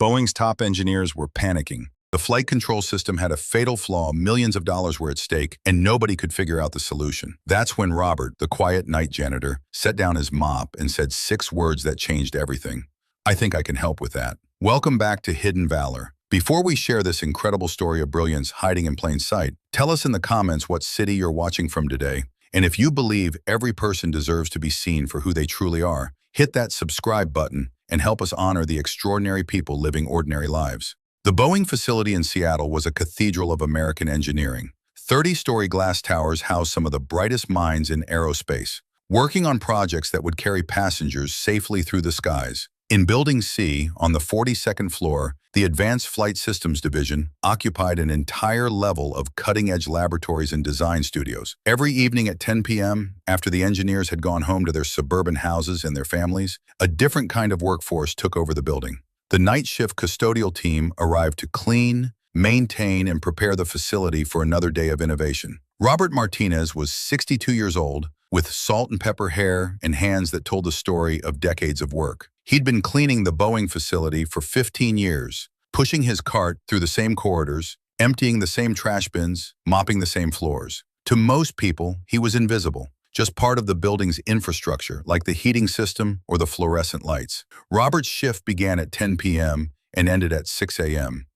Boeing's top engineers were panicking. The flight control system had a fatal flaw, millions of dollars were at stake, and nobody could figure out the solution. That's when Robert, the quiet night janitor, set down his mop and said 6 words that changed everything. I think I can help with that. Welcome back to Hidden Valor. Before we share this incredible story of brilliance hiding in plain sight, tell us in the comments what city you're watching from today. And if you believe every person deserves to be seen for who they truly are, hit that subscribe button and help us honor the extraordinary people living ordinary lives. The Boeing facility in Seattle was a cathedral of American engineering. 30-story glass towers housed some of the brightest minds in aerospace, working on projects that would carry passengers safely through the skies. In Building C, on the 42nd floor, the Advanced Flight Systems Division occupied an entire level of cutting-edge laboratories and design studios. Every evening at 10 p.m., after the engineers had gone home to their suburban houses and their families, a different kind of workforce took over the building. The night shift custodial team arrived to clean, maintain, and prepare the facility for another day of innovation. Robert Martinez was 62 years old, with salt and pepper hair and hands that told the story of decades of work. He'd been cleaning the Boeing facility for 15 years, pushing his cart through the same corridors, emptying the same trash bins, mopping the same floors. To most people, he was invisible, just part of the building's infrastructure, like the heating system or the fluorescent lights. Robert's shift began at 10 p.m. and ended at 6 a.m.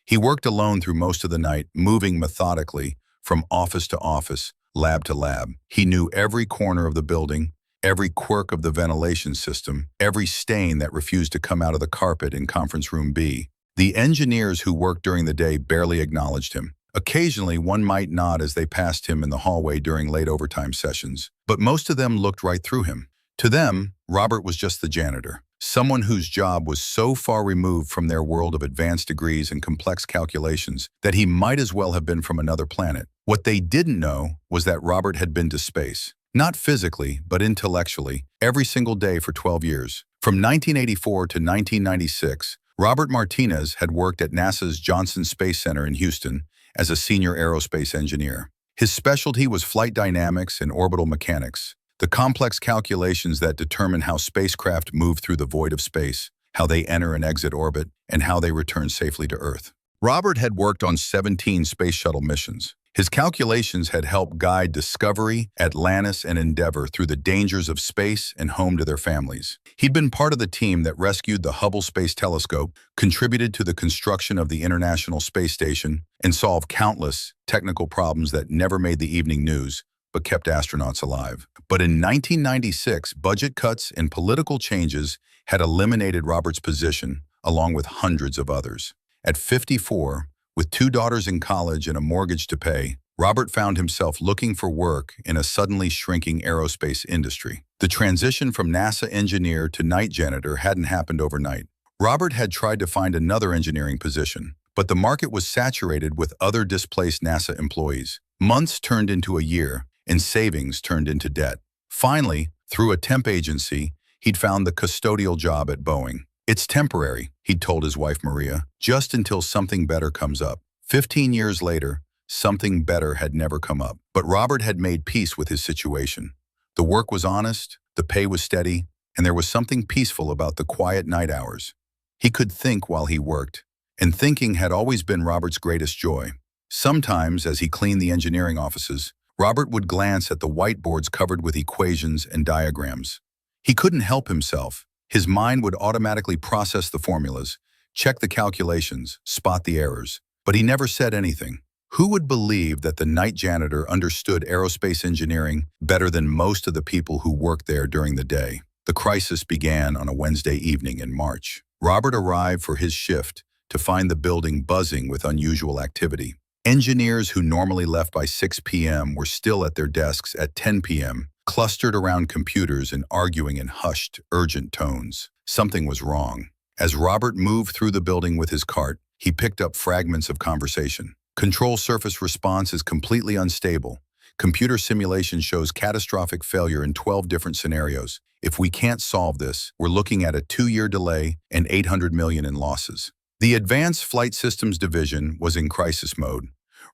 He worked alone through most of the night, moving methodically from office to office, lab to lab. He knew every corner of the building, every quirk of the ventilation system, every stain that refused to come out of the carpet in Conference Room B. The engineers who worked during the day barely acknowledged him. Occasionally, one might nod as they passed him in the hallway during late overtime sessions, but most of them looked right through him. To them, Robert was just the janitor, someone whose job was so far removed from their world of advanced degrees and complex calculations that he might as well have been from another planet. What they didn't know was that Robert had been to space, not physically, but intellectually, every single day for 12 years. From 1984 to 1996, Robert Martinez had worked at NASA's Johnson Space Center in Houston as a senior aerospace engineer. His specialty was flight dynamics and orbital mechanics, the complex calculations that determine how spacecraft move through the void of space, how they enter and exit orbit, and how they return safely to Earth. Robert had worked on 17 Space Shuttle missions. His calculations had helped guide Discovery, Atlantis, and Endeavour through the dangers of space and home to their families. He'd been part of the team that rescued the Hubble Space Telescope, contributed to the construction of the International Space Station, and solved countless technical problems that never made the evening news, but kept astronauts alive. But in 1996, budget cuts and political changes had eliminated Robert's position, along with hundreds of others. At 54, with 2 daughters in college and a mortgage to pay, Robert found himself looking for work in a suddenly shrinking aerospace industry. The transition from NASA engineer to night janitor hadn't happened overnight. Robert had tried to find another engineering position, but the market was saturated with other displaced NASA employees. Months turned into a year, and savings turned into debt. Finally, through a temp agency, he'd found the custodial job at Boeing. It's temporary, he'd told his wife Maria, just until something better comes up. 15 years later, something better had never come up. But Robert had made peace with his situation. The work was honest, the pay was steady, and there was something peaceful about the quiet night hours. He could think while he worked, and thinking had always been Robert's greatest joy. Sometimes, as he cleaned the engineering offices, Robert would glance at the whiteboards covered with equations and diagrams. He couldn't help himself. His mind would automatically process the formulas, check the calculations, spot the errors. But he never said anything. Who would believe that the night janitor understood aerospace engineering better than most of the people who worked there during the day? The crisis began on a Wednesday evening in March. Robert arrived for his shift to find the building buzzing with unusual activity. Engineers who normally left by 6 p.m. were still at their desks at 10 p.m., clustered around computers and arguing in hushed, urgent tones. Something was wrong. As Robert moved through the building with his cart, he picked up fragments of conversation. Control surface response is completely unstable. Computer simulation shows catastrophic failure in 12 different scenarios. If we can't solve this, we're looking at a 2-year delay and $800 million in losses. The Advanced Flight Systems Division was in crisis mode.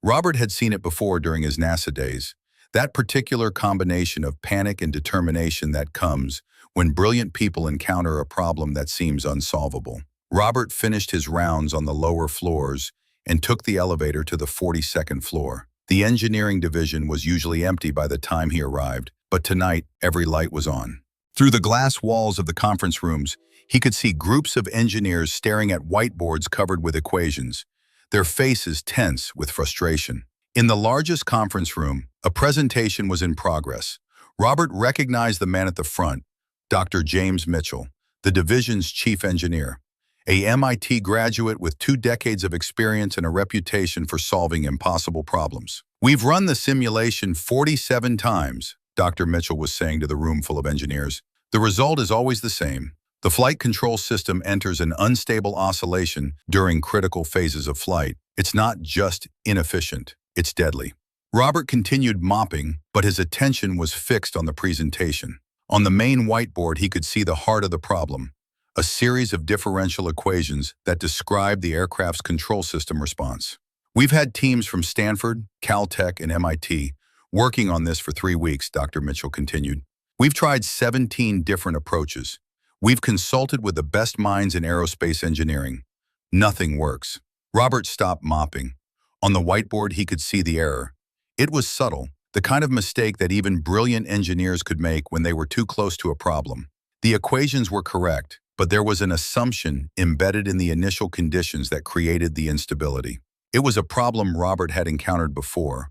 Robert had seen it before during his NASA days. That particular combination of panic and determination that comes when brilliant people encounter a problem that seems unsolvable. Robert finished his rounds on the lower floors and took the elevator to the 42nd floor. The engineering division was usually empty by the time he arrived, but tonight every light was on. Through the glass walls of the conference rooms, he could see groups of engineers staring at whiteboards covered with equations, their faces tense with frustration. In the largest conference room, a presentation was in progress. Robert recognized the man at the front, Dr. James Mitchell, the division's chief engineer, a MIT graduate with 2 decades of experience and a reputation for solving impossible problems. "We've run the simulation 47 times, Dr. Mitchell was saying to the room full of engineers. "The result is always the same. The flight control system enters an unstable oscillation during critical phases of flight. It's not just inefficient, it's deadly." Robert continued mopping, but his attention was fixed on the presentation. On the main whiteboard, he could see the heart of the problem, a series of differential equations that describe the aircraft's control system response. "We've had teams from Stanford, Caltech, and MIT working on this for 3 weeks," Dr. Mitchell continued. "We've tried 17 different approaches. We've consulted with the best minds in aerospace engineering. Nothing works." Robert stopped mopping. On the whiteboard, he could see the error. It was subtle, the kind of mistake that even brilliant engineers could make when they were too close to a problem. The equations were correct, but there was an assumption embedded in the initial conditions that created the instability. It was a problem Robert had encountered before,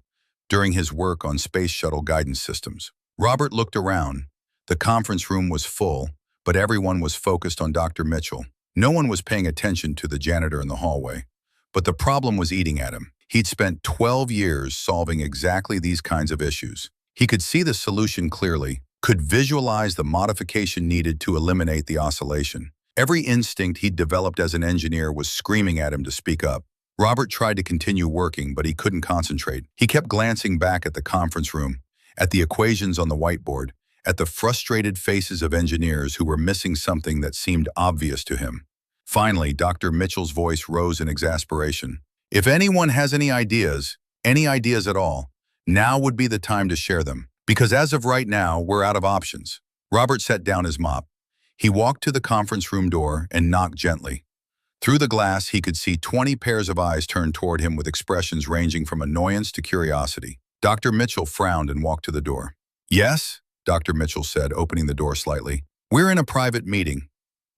during his work on Space Shuttle guidance systems. Robert looked around. The conference room was full, but everyone was focused on Dr. Mitchell. No one was paying attention to the janitor in the hallway. But the problem was eating at him. He'd spent 12 years solving exactly these kinds of issues. He could see the solution clearly, could visualize the modification needed to eliminate the oscillation. Every instinct he'd developed as an engineer was screaming at him to speak up. Robert tried to continue working, but he couldn't concentrate. He kept glancing back at the conference room, at the equations on the whiteboard, at the frustrated faces of engineers who were missing something that seemed obvious to him. Finally, Dr. Mitchell's voice rose in exasperation. "If anyone has any ideas at all, now would be the time to share them, because as of right now, we're out of options." Robert set down his mop. He walked to the conference room door and knocked gently. Through the glass, he could see 20 pairs of eyes turned toward him with expressions ranging from annoyance to curiosity. Dr. Mitchell frowned and walked to the door. "Yes?" Dr. Mitchell said, opening the door slightly. "We're in a private meeting."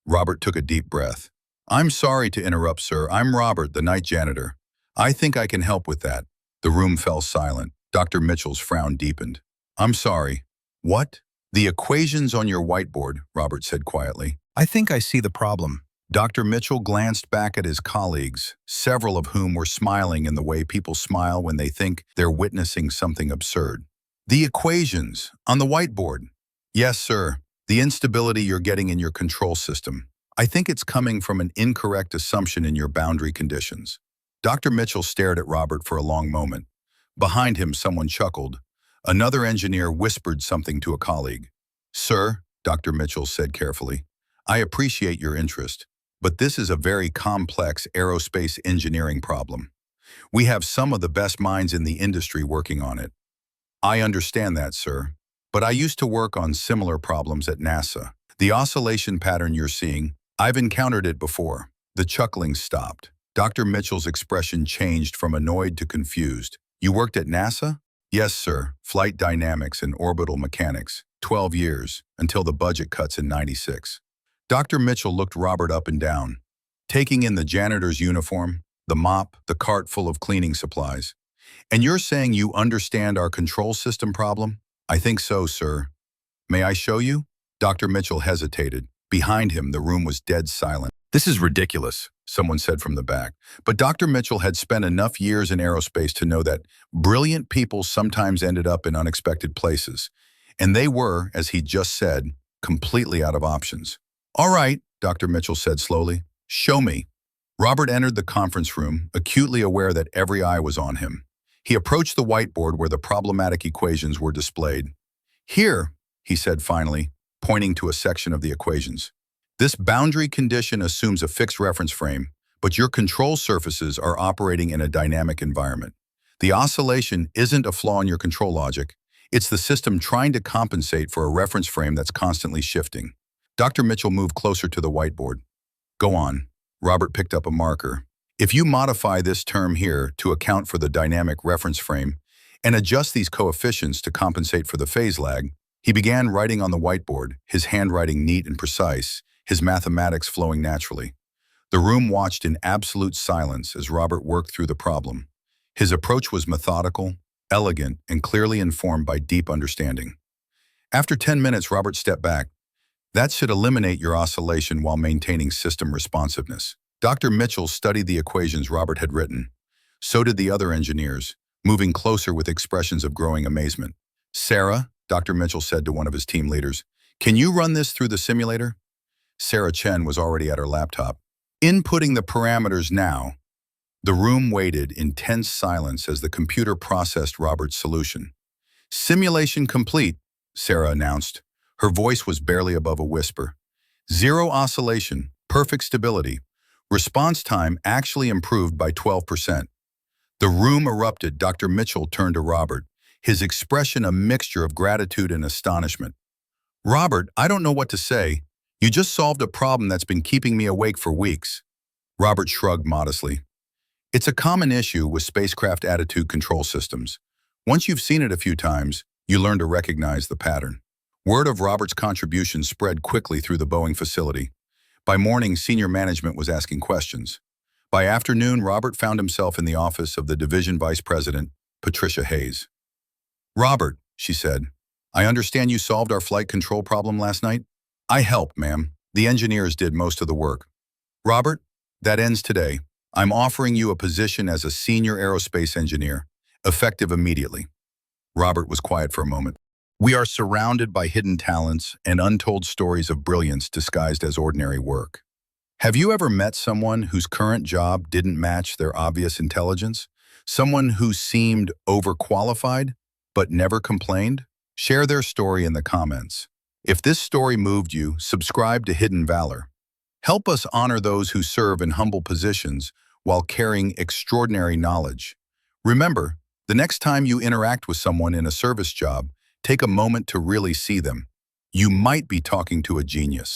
Robert took a deep breath. "I'm sorry to interrupt, sir. I'm Robert, the night janitor. I think I can help with that." The room fell silent. Dr. Mitchell's frown deepened. "I'm sorry. What?" "The equations on your whiteboard," Robert said quietly. "I think I see the problem." Dr. Mitchell glanced back at his colleagues, several of whom were smiling in the way people smile when they think they're witnessing something absurd. "The equations on the whiteboard." "Yes, sir. The instability you're getting in your control system. I think it's coming from an incorrect assumption in your boundary conditions." Dr. Mitchell stared at Robert for a long moment. Behind him, someone chuckled. Another engineer whispered something to a colleague. "Sir," Dr. Mitchell said carefully, "I appreciate your interest, but this is a very complex aerospace engineering problem. We have some of the best minds in the industry working on it." "I understand that, sir, but I used to work on similar problems at NASA. The oscillation pattern you're seeing, I've encountered it before." The chuckling stopped. Dr. Mitchell's expression changed from annoyed to confused. "You worked at NASA?" "Yes, sir. Flight dynamics and orbital mechanics. 12 years, until the budget cuts in '96. Dr. Mitchell looked Robert up and down, taking in the janitor's uniform, the mop, the cart full of cleaning supplies. "And you're saying you understand our control system problem?" "I think so, sir. May I show you?" Dr. Mitchell hesitated. Behind him, the room was dead silent. "This is ridiculous," someone said from the back. But Dr. Mitchell had spent enough years in aerospace to know that brilliant people sometimes ended up in unexpected places. And they were, as he just said, completely out of options. "All right," Dr. Mitchell said slowly. "Show me." Robert entered the conference room, acutely aware that every eye was on him. He approached the whiteboard where the problematic equations were displayed. "Here," he said finally, pointing to a section of the equations. "This boundary condition assumes a fixed reference frame, but your control surfaces are operating in a dynamic environment. The oscillation isn't a flaw in your control logic. It's the system trying to compensate for a reference frame that's constantly shifting." Dr. Mitchell moved closer to the whiteboard. "Go on." Robert picked up a marker. If you modify this term here to account for the dynamic reference frame and adjust these coefficients to compensate for the phase lag, he began writing on the whiteboard, his handwriting neat and precise, his mathematics flowing naturally. The room watched in absolute silence as Robert worked through the problem. His approach was methodical, elegant, and clearly informed by deep understanding. After 10 minutes, Robert stepped back. That should eliminate your oscillation while maintaining system responsiveness. Dr. Mitchell studied the equations Robert had written. So did the other engineers, moving closer with expressions of growing amazement. Sarah, Dr. Mitchell said to one of his team leaders, can you run this through the simulator? Sarah Chen was already at her laptop. Inputting the parameters now. The room waited in tense silence as the computer processed Robert's solution. Simulation complete, Sarah announced. Her voice was barely above a whisper. Zero oscillation, perfect stability. Response time actually improved by 12%. The room erupted. Dr. Mitchell turned to Robert, his expression a mixture of gratitude and astonishment. Robert, I don't know what to say. You just solved a problem that's been keeping me awake for weeks. Robert shrugged modestly. It's a common issue with spacecraft attitude control systems. Once you've seen it a few times, you learn to recognize the pattern. Word of Robert's contribution spread quickly through the Boeing facility. By morning, senior management was asking questions. By afternoon, Robert found himself in the office of the division vice president, Patricia Hayes. Robert, she said, I understand you solved our flight control problem last night? I helped, ma'am. The engineers did most of the work. Robert, that ends today. I'm offering you a position as a senior aerospace engineer, effective immediately. Robert was quiet for a moment. We are surrounded by hidden talents and untold stories of brilliance disguised as ordinary work. Have you ever met someone whose current job didn't match their obvious intelligence? Someone who seemed overqualified, but never complained? Share their story in the comments. If this story moved you, subscribe to Hidden Valor. Help us honor those who serve in humble positions while carrying extraordinary knowledge. Remember, the next time you interact with someone in a service job, take a moment to really see them. You might be talking to a genius.